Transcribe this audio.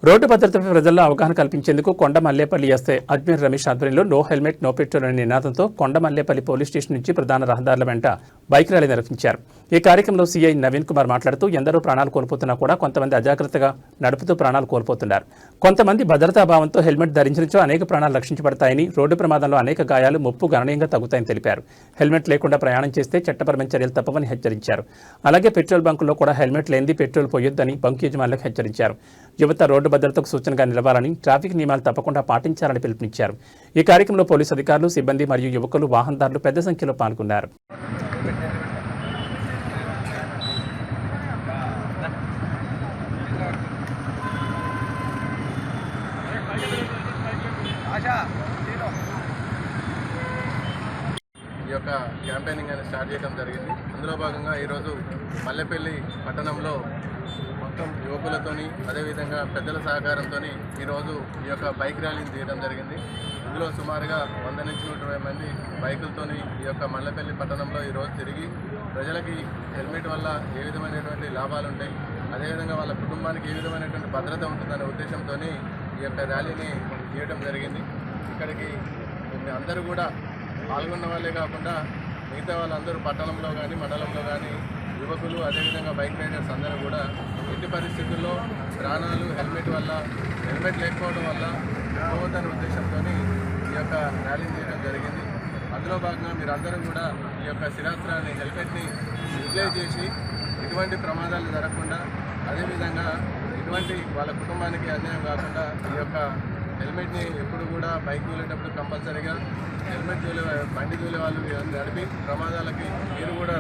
Road భద్రతపై ప్రజల్లో అవగాహన కల్పించేందుకు కొండ మల్లేపల్లి ఎస్ఐ అజ్మీర్ రమేష్ ఆధ్వర్యంలో నో హెల్మెట్ నో పెట్రోల్ అనే నినాదంతో కొండ మల్లేపల్లి పోలీస్ స్టేషన్ నుంచి ప్రధాన రహదారుల వెంట బైక్ ర్యాలీ నిర్వహించారు. ఈ కార్యక్రమంలో సీఐ నవీన్ కుమార్ మాట్లాడుతూ ఎందరో ప్రాణాలు కోల్పోతున్నా కూడా కొంతమంది అజాగ్రత్తగా నడుపుతూ ప్రాణాలు కోల్పోతున్నారు. కొంతమంది భద్రతా భావంతో హెల్మెట్ ధరించడంతో అనేక ప్రాణాలు రక్షించబడతాయని, రోడ్డు ప్రమాదంలో అనేక గాయాలు ముప్పు గణనీయంగా తగ్గుతాయని తెలిపారు. హెల్మెట్ లేకుండా ప్రయాణం చేస్తే చట్టపరమైన చర్యలు తప్పవని హెచ్చరించారు. అలాగే పెట్రోల్ బంకుల్లో కూడా హెల్మెట్ లేనిది పెట్రోల్ పోయొద్దని బంకు యజమానులకు హెచ్చరించారు. యువత రోడ్డు భద్రతకు సూచనగా నిలవాలని, ట్రాఫిక్ నియమాలు తప్పకుండా పాటించాలని పిలుపునిచ్చారు. ఈ కార్యక్రమంలో పోలీసు అధికారులు, సిబ్బంది మరియు యువకులు, వాహనదారులు పెద్ద సంఖ్యలో పాల్గొన్నారు. ఈ యొక్క క్యాంపెయినింగ్ అనేది స్టార్ట్ చేయడం జరిగింది. అందులో భాగంగా ఈరోజు మల్లెపల్లి పట్టణంలో మొత్తం యువకులతోని, అదేవిధంగా పెద్దల సహకారంతో ఈరోజు ఈ యొక్క బైక్ ర్యాలీని తీయడం జరిగింది. ఇందులో సుమారుగా 100 నుంచి 120 మంది బైకులతోని ఈ యొక్క మల్లెపల్లి పట్టణంలో ఈరోజు తిరిగి ప్రజలకి హెల్మెట్ వల్ల ఏ విధమైనటువంటి లాభాలు ఉంటాయి, అదేవిధంగా వాళ్ళ కుటుంబానికి ఏ విధమైనటువంటి భద్రత ఉంటుందనే ఉద్దేశంతో ఈ యొక్క ర్యాలీని తీయడం జరిగింది. ఇక్కడికి అందరూ కూడా పాల్గొన్న వాళ్ళే కాకుండా మిగతా వాళ్ళందరూ పట్టణంలో కానీ మండలంలో కానీ యువకులు, అదేవిధంగా బైక్ రైడర్స్ అందరూ కూడా ఎట్టి పరిస్థితుల్లో ప్రాణాలు హెల్మెట్ లేకపోవడం వల్ల పోవద్దనే ఉద్దేశంతో ఈ యొక్క ర్యాలీని చేయడం జరిగింది. అందులో భాగంగా మీరందరూ కూడా ఈ యొక్క శిరాస్త్రాన్ని, హెల్మెట్ని యూటిలైజ్ చేసి ఎటువంటి ప్రమాదాలు జరగకుండా, అదేవిధంగా ఎటువంటి వాళ్ళ కుటుంబానికి అన్యాయం కాకుండా ఈ యొక్క హెల్మెట్ని ఎప్పుడు కూడా బైక్ తోలేటప్పుడు కంపల్సరీగా హెల్మెట్ బండి తోలే వాళ్ళు నడిపి ప్రమాదాలకి మీరు కూడా